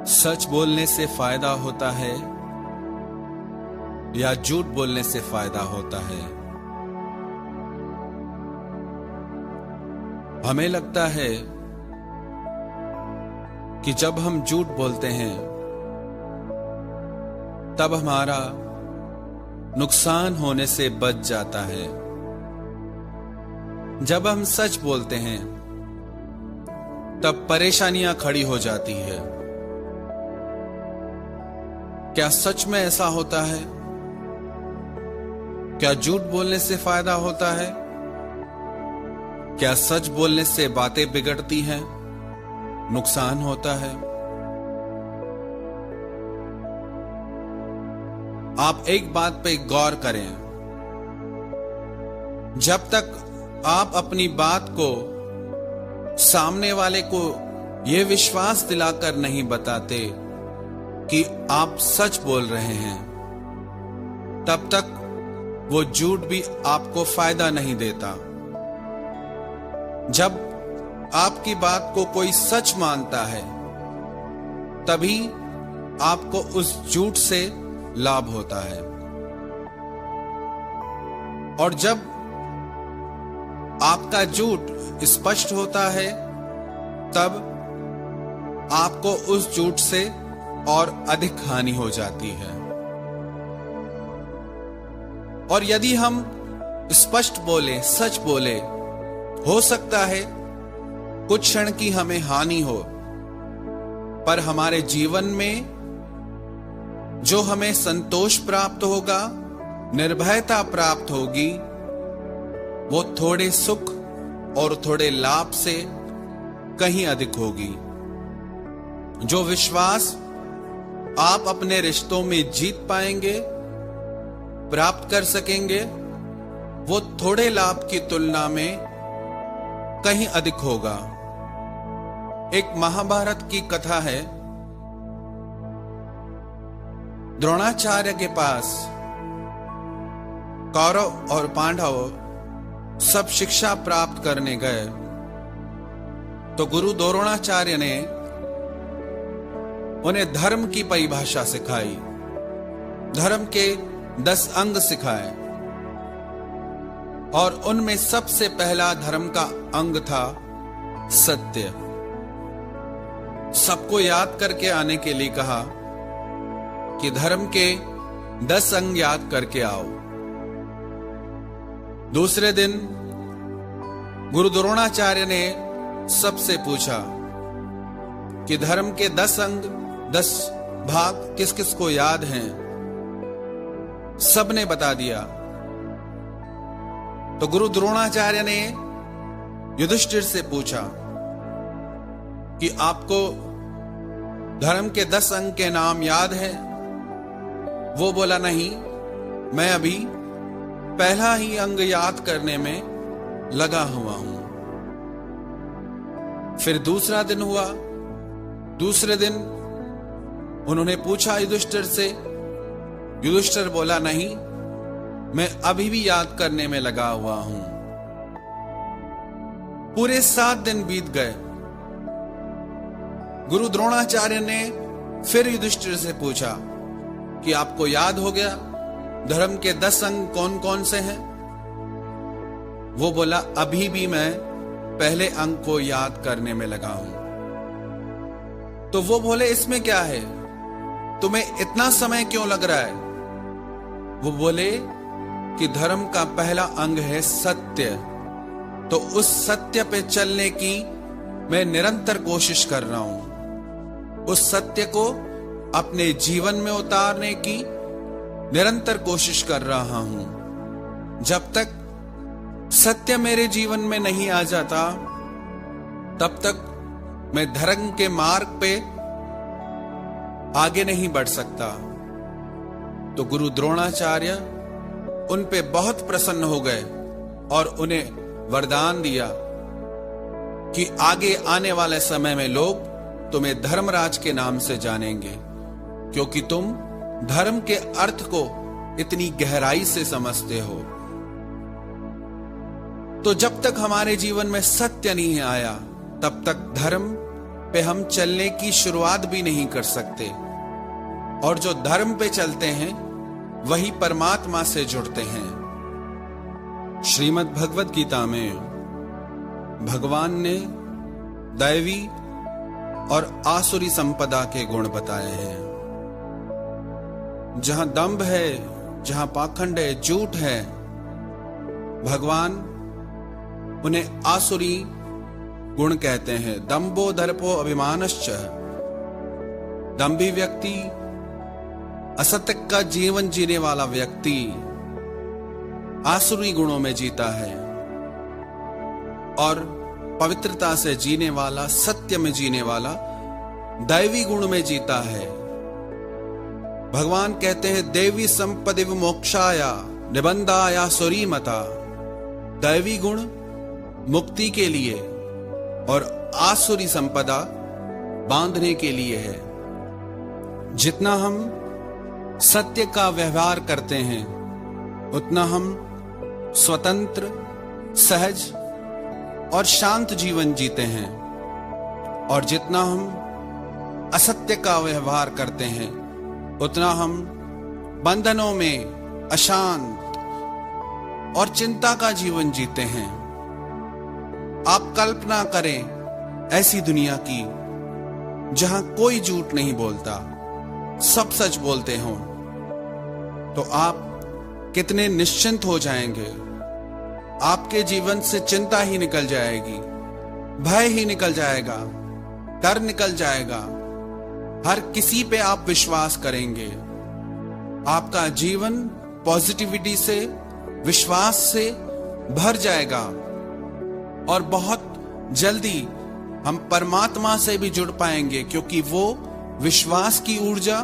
सच बोलने से फायदा होता है या झूठ बोलने से फायदा होता है? हमें लगता है कि जब हम झूठ बोलते हैं तब हमारा नुकसान होने से बच जाता है। जब हम सच बोलते हैं तब परेशानियां खड़ी हो जाती है। क्या सच में ऐसा होता है? क्या झूठ बोलने से फायदा होता है? क्या सच बोलने से बातें बिगड़ती हैं, नुकसान होता है? आप एक बात पे गौर करें। जब तक आप अपनी बात को सामने वाले को यह विश्वास दिलाकर नहीं बताते कि आप सच बोल रहे हैं, तब तक वो झूठ भी आपको फायदा नहीं देता। जब आपकी बात को कोई सच मानता है, तभी आपको उस झूठ से लाभ होता है। और जब आपका झूठ स्पष्ट होता है, तब आपको उस झूठ से और अधिक हानि हो जाती है। और यदि हम स्पष्ट बोले, सच बोले, हो सकता है कुछ क्षण की हमें हानि हो, पर हमारे जीवन में जो हमें संतोष प्राप्त होगा, निर्भयता प्राप्त होगी, वो थोड़े सुख और थोड़े लाभ से कहीं अधिक होगी। जो विश्वास आप अपने रिश्तों में जीत पाएंगे, प्राप्त कर सकेंगे, वो थोड़े लाभ की तुलना में कहीं अधिक होगा। एक महाभारत की कथा है। द्रोणाचार्य के पास कौरव और पांडव सब शिक्षा प्राप्त करने गए, तो गुरु द्रोणाचार्य ने उन्हें धर्म की परिभाषा सिखाई, धर्म के 10 अंग सिखाए, और उनमें सबसे पहला धर्म का अंग था सत्य। सबको याद करके आने के लिए कहा कि धर्म के 10 अंग याद करके आओ। दूसरे दिन गुरु द्रोणाचार्य ने सबसे पूछा कि धर्म के 10 अंग, 10 भाग किस किस को याद हैं? सबने बता दिया। तो गुरु द्रोणाचार्य ने युधिष्ठिर से पूछा कि आपको धर्म के 10 अंग के नाम याद है? वो बोला, नहीं, मैं अभी पहला ही अंग याद करने में लगा हुआ हूं। फिर दूसरा दिन हुआ। दूसरे दिन उन्होंने पूछा युधिष्ठिर से। युधिष्ठिर बोला, नहीं, मैं अभी भी याद करने में लगा हुआ हूं। पूरे 7 दिन बीत गए। गुरु द्रोणाचार्य ने फिर युधिष्ठिर से पूछा कि आपको याद हो गया धर्म के 10 अंग कौन कौन से हैं? वो बोला, अभी भी मैं पहले अंग को याद करने में लगा हूं। तो वो बोले, इसमें क्या है? तुम्हें इतना समय क्यों लग रहा है? वो बोले कि धर्म का पहला अंग है सत्य। तो उस सत्य पे चलने की मैं निरंतर कोशिश कर रहा हूं। उस सत्य को अपने जीवन में उतारने की निरंतर कोशिश कर रहा हूं। जब तक सत्य मेरे जीवन में नहीं आ जाता, तब तक मैं धर्म के मार्ग पे आगे नहीं बढ़ सकता। तो गुरु द्रोणाचार्य उन पे बहुत प्रसन्न हो गए और उन्हें वरदान दिया कि आगे आने वाले समय में लोग तुम्हें धर्मराज के नाम से जानेंगे, क्योंकि तुम धर्म के अर्थ को इतनी गहराई से समझते हो। तो जब तक हमारे जीवन में सत्य नहीं आया, तब तक धर्म पे हम चलने की शुरुआत भी नहीं कर सकते, और जो धर्म पे चलते हैं वही परमात्मा से जुड़ते हैं। श्रीमद् भगवत गीता में भगवान ने दैवी और आसुरी संपदा के गुण बताए हैं। जहां दंभ है, जहां पाखंड है, झूठ है, भगवान उन्हें आसुरी गुण कहते हैं। दंभो दर्पो अभिमानश्च, दंभी व्यक्ति, असत्य का जीवन जीने वाला व्यक्ति आसुरी गुणों में जीता है, और पवित्रता से जीने वाला, सत्य में जीने वाला दैवी गुण में जीता है। भगवान कहते हैं देवी संपदि मोक्षाया निबंधाया सुरीमता। दैवी गुण मुक्ति के लिए और आसुरी संपदा बांधने के लिए है। जितना हम सत्य का व्यवहार करते हैं उतना हम स्वतंत्र, सहज और शांत जीवन जीते हैं, और जितना हम असत्य का व्यवहार करते हैं उतना हम बंधनों में अशांत और चिंता का जीवन जीते हैं। आप कल्पना करें ऐसी दुनिया की जहां कोई झूठ नहीं बोलता, सब सच बोलते हों, तो आप कितने निश्चिंत हो जाएंगे। आपके जीवन से चिंता ही निकल जाएगी, भय ही निकल जाएगा, डर निकल जाएगा। हर किसी पे आप विश्वास करेंगे। आपका जीवन पॉजिटिविटी से, विश्वास से भर जाएगा, और बहुत जल्दी हम परमात्मा से भी जुड़ पाएंगे, क्योंकि वो विश्वास की ऊर्जा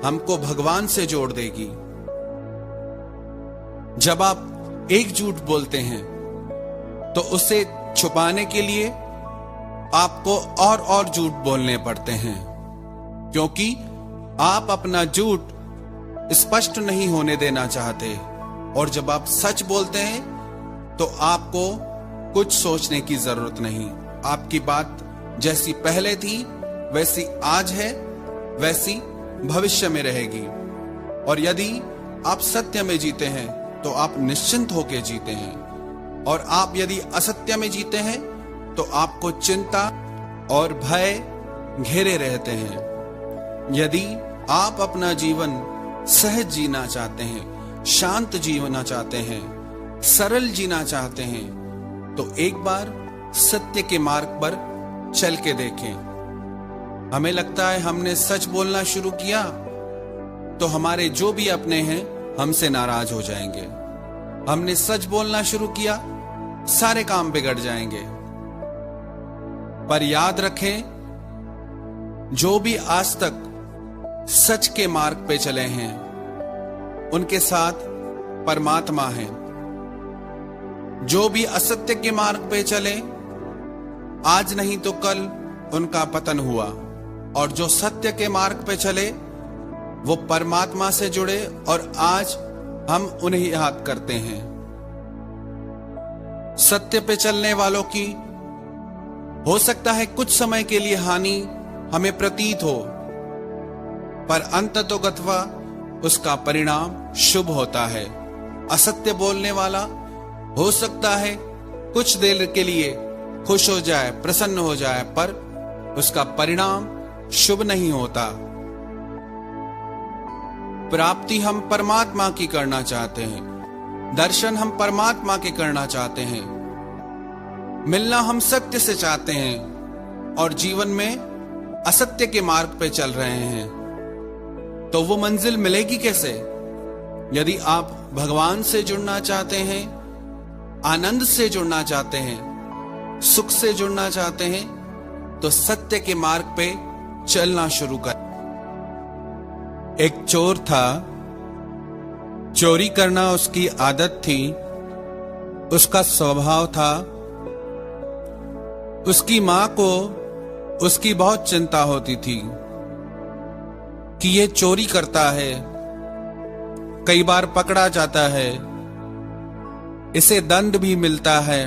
हमको भगवान से जोड़ देगी। जब आप एक झूठ बोलते हैं तो उसे छुपाने के लिए आपको और झूठ बोलने पड़ते हैं, क्योंकि आप अपना झूठ स्पष्ट नहीं होने देना चाहते। और जब आप सच बोलते हैं तो आपको कुछ सोचने की जरूरत नहीं। आपकी बात जैसी पहले थी वैसी आज है, वैसी भविष्य में रहेगी। और यदि आप सत्य में जीते हैं तो आप निश्चिंत होकर जीते हैं, और आप यदि असत्य में जीते हैं तो आपको चिंता और भय घेरे रहते हैं। यदि आप अपना जीवन सहज जीना चाहते हैं, शांत जीना चाहते हैं, सरल जीना चाहते हैं, तो एक बार सत्य के मार्ग पर चल के देखें। हमें लगता है हमने सच बोलना शुरू किया तो हमारे जो भी अपने हैं हमसे नाराज हो जाएंगे। हमने सच बोलना शुरू किया, सारे काम बिगड़ जाएंगे। पर याद रखें, जो भी आज तक सच के मार्ग पे चले हैं उनके साथ परमात्मा है। जो भी असत्य के मार्ग पे चले, आज नहीं तो कल उनका पतन हुआ, और जो सत्य के मार्ग पे चले वो परमात्मा से जुड़े, और आज हम उन्हें याद करते हैं। सत्य पे चलने वालों की हो सकता है कुछ समय के लिए हानि हमें प्रतीत हो, पर अंततोगत्वा उसका परिणाम शुभ होता है। असत्य बोलने वाला हो सकता है कुछ देर के लिए खुश हो जाए, प्रसन्न हो जाए, पर उसका परिणाम शुभ नहीं होता। प्राप्ति हम परमात्मा की करना चाहते हैं, दर्शन हम परमात्मा के करना चाहते हैं, मिलना हम सत्य से चाहते हैं, और जीवन में असत्य के मार्ग पे चल रहे हैं, तो वो मंजिल मिलेगी कैसे? यदि आप भगवान से जुड़ना चाहते हैं, आनंद से जुड़ना चाहते हैं, सुख से जुड़ना चाहते हैं, तो सत्य के मार्ग पे चलना शुरू कर। एक चोर था, चोरी करना उसकी आदत थी, उसका स्वभाव था। उसकी मां को उसकी बहुत चिंता होती थी कि ये चोरी करता है, कई बार पकड़ा जाता है, इसे दंड भी मिलता है,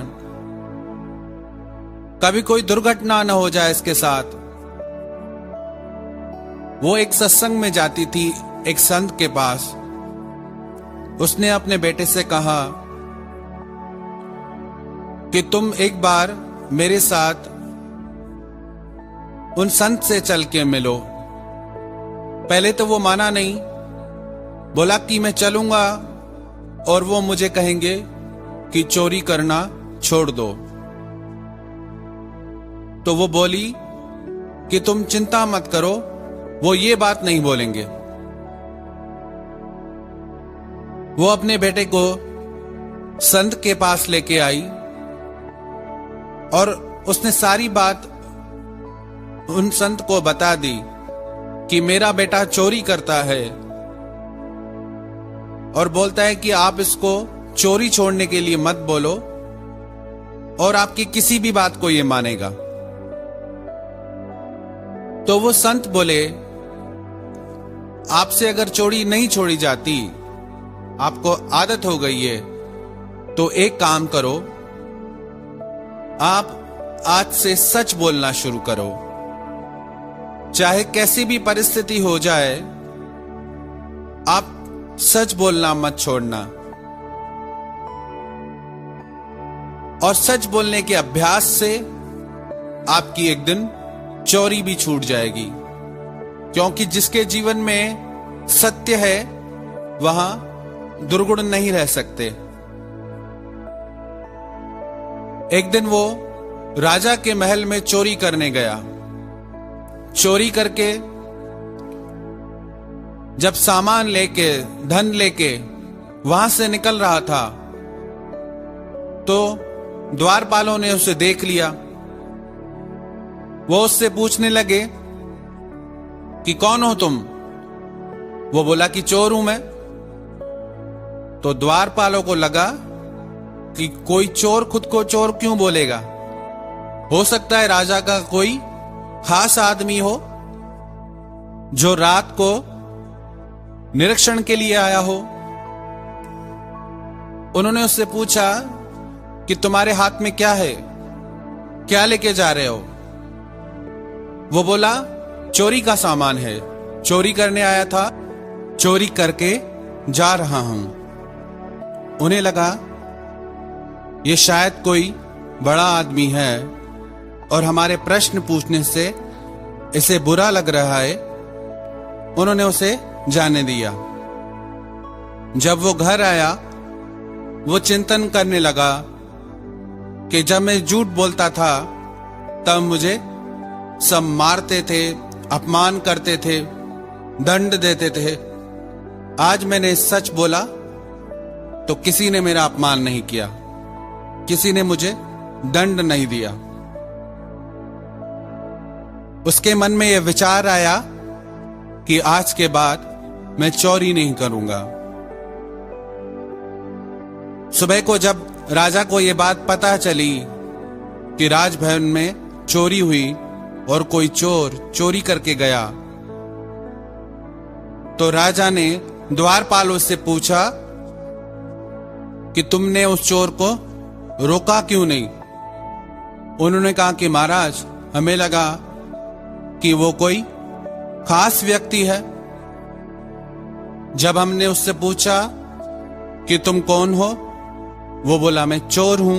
कभी कोई दुर्घटना न हो जाए इसके साथ, वो एक सत्संग में जाती थी एक संत के पास। उसने अपने बेटे से कहा कि तुम एक बार मेरे साथ उन संत से चल के मिलो। पहले तो वो माना नहीं, बोला कि मैं चलूंगा और वो मुझे कहेंगे कि चोरी करना छोड़ दो। तो वो बोली कि तुम चिंता मत करो, वो ये बात नहीं बोलेंगे। वो अपने बेटे को संत के पास लेके आई और उसने सारी बात उन संत को बता दी कि मेरा बेटा चोरी करता है और बोलता है कि आप इसको चोरी छोड़ने के लिए मत बोलो और आपकी किसी भी बात को ये मानेगा। तो वो संत बोले, आपसे अगर चोरी नहीं छोड़ी जाती, आपको आदत हो गई है, तो एक काम करो, आप आज से सच बोलना शुरू करो। चाहे कैसी भी परिस्थिति हो जाए, आप सच बोलना मत छोड़ना। और सच बोलने के अभ्यास से आपकी एक दिन चोरी भी छूट जाएगी, क्योंकि जिसके जीवन में सत्य है वहां दुर्गुण नहीं रह सकते। एक दिन वो राजा के महल में चोरी करने गया। चोरी करके जब सामान लेके, धन लेके वहां से निकल रहा था, तो द्वारपालों ने उसे देख लिया। वो उससे पूछने लगे कि कौन हो तुम? वो बोला कि चोर हूं मैं। तो द्वारपालों को लगा कि कोई चोर खुद को चोर क्यों बोलेगा? हो सकता है राजा का कोई खास आदमी हो जो रात को निरीक्षण के लिए आया हो। उन्होंने उससे पूछा कि तुम्हारे हाथ में क्या है, क्या लेके जा रहे हो? वो बोला चोरी का सामान है, चोरी करने आया था, चोरी करके जा रहा हूं। उन्हें लगा ये शायद कोई बड़ा आदमी है और हमारे प्रश्न पूछने से इसे बुरा लग रहा है। उन्होंने उसे जाने दिया। जब वो घर आया, वो चिंतन करने लगा कि जब मैं झूठ बोलता था तब मुझे सब मारते थे, अपमान करते थे, दंड देते थे। आज मैंने सच बोला तो किसी ने मेरा अपमान नहीं किया, किसी ने मुझे दंड नहीं दिया। उसके मन में यह विचार आया कि आज के बाद मैं चोरी नहीं करूंगा। सुबह को जब राजा को यह बात पता चली कि राजभवन में चोरी हुई और कोई चोर चोरी करके गया, तो राजा ने द्वारपालों से पूछा कि तुमने उस चोर को रोका क्यों नहीं? उन्होंने कहा कि महाराज, हमें लगा कि वो कोई खास व्यक्ति है। जब हमने उससे पूछा कि तुम कौन हो, वो बोला मैं चोर हूं।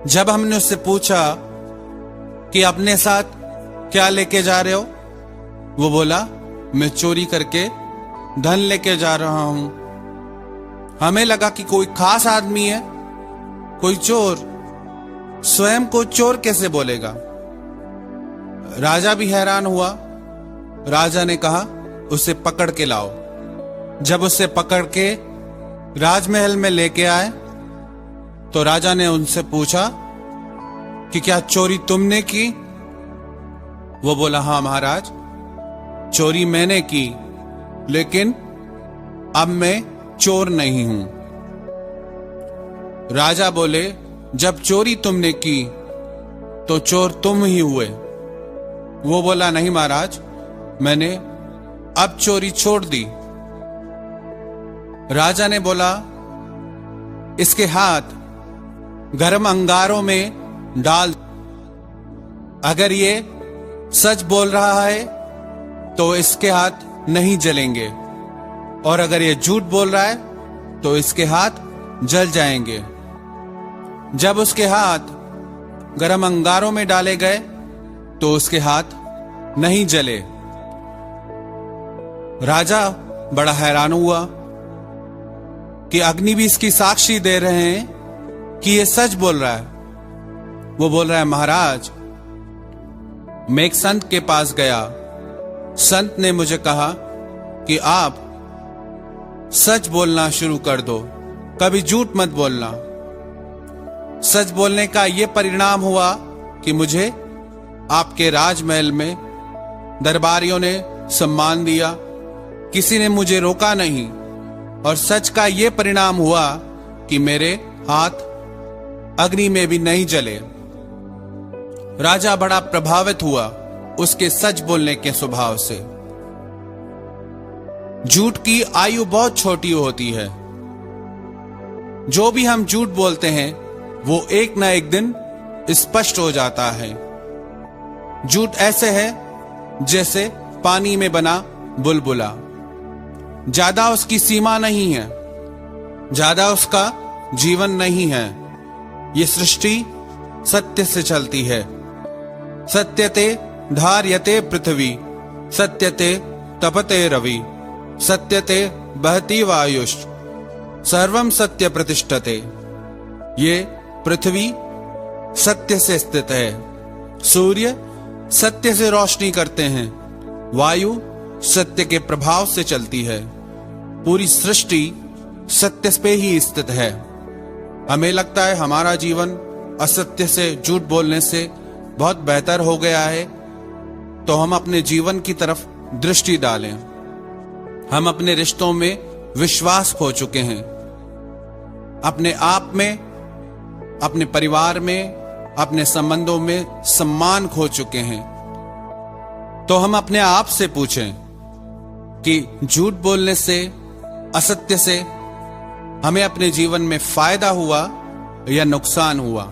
जब हमने उससे पूछा कि अपने साथ क्या लेके जा रहे हो, वो बोला मैं चोरी करके धन लेके जा रहा हूं। हमें लगा कि कोई खास आदमी है, कोई चोर। स्वयं को चोर कैसे बोलेगा? राजा भी हैरान हुआ। राजा ने कहा उसे पकड़ के लाओ। जब उसे पकड़ के राजमहल में लेके आए तो राजा ने उनसे पूछा कि क्या चोरी तुमने की? वो बोला हाँ महाराज, चोरी मैंने की, लेकिन अब मैं चोर नहीं हूं। राजा बोले जब चोरी तुमने की तो चोर तुम ही हुए। वो बोला नहीं महाराज, मैंने अब चोरी छोड़ दी। राजा ने बोला इसके हाथ गर्म अंगारों में डाल, अगर ये सच बोल रहा है तो इसके हाथ नहीं जलेंगे, और अगर ये झूठ बोल रहा है तो इसके हाथ जल जाएंगे। जब उसके हाथ गरम अंगारों में डाले गए तो उसके हाथ नहीं जले। राजा बड़ा हैरान हुआ कि अग्नि भी इसकी साक्षी दे रहे हैं कि ये सच बोल रहा है। वो बोल रहा है, महाराज, मैं एक संत के पास गया। संत ने मुझे कहा कि आप सच बोलना शुरू कर दो, कभी झूठ मत बोलना। सच बोलने का यह परिणाम हुआ कि मुझे आपके राजमहल में दरबारियों ने सम्मान दिया, किसी ने मुझे रोका नहीं। और सच का यह परिणाम हुआ कि मेरे हाथ अग्नि में भी नहीं जले। राजा बड़ा प्रभावित हुआ उसके सच बोलने के स्वभाव से। झूठ की आयु बहुत छोटी होती है। जो भी हम झूठ बोलते हैं वो एक ना एक दिन स्पष्ट हो जाता है। झूठ ऐसे है जैसे पानी में बना बुलबुला, ज्यादा उसकी सीमा नहीं है, ज्यादा उसका जीवन नहीं है। ये सृष्टि सत्य से चलती है। सत्यते धार्यते पृथ्वी, सत्यते तपते रवि, सत्यते बहती वायुष, सर्वम सत्य प्रतिष्ठते। ये पृथ्वी सत्य से स्थित है, सूर्य सत्य से रोशनी करते हैं, वायु सत्य के प्रभाव से चलती है, पूरी सृष्टि सत्य पे ही स्थित है। हमें लगता है हमारा जीवन असत्य से, झूठ बोलने से बहुत बेहतर हो गया है, तो हम अपने जीवन की तरफ दृष्टि डालें। हम अपने रिश्तों में विश्वास खो चुके हैं, अपने आप में, अपने परिवार में, अपने संबंधों में सम्मान खो चुके हैं। तो हम अपने आप से पूछें कि झूठ बोलने से, असत्य से हमें अपने जीवन में फायदा हुआ या नुकसान हुआ।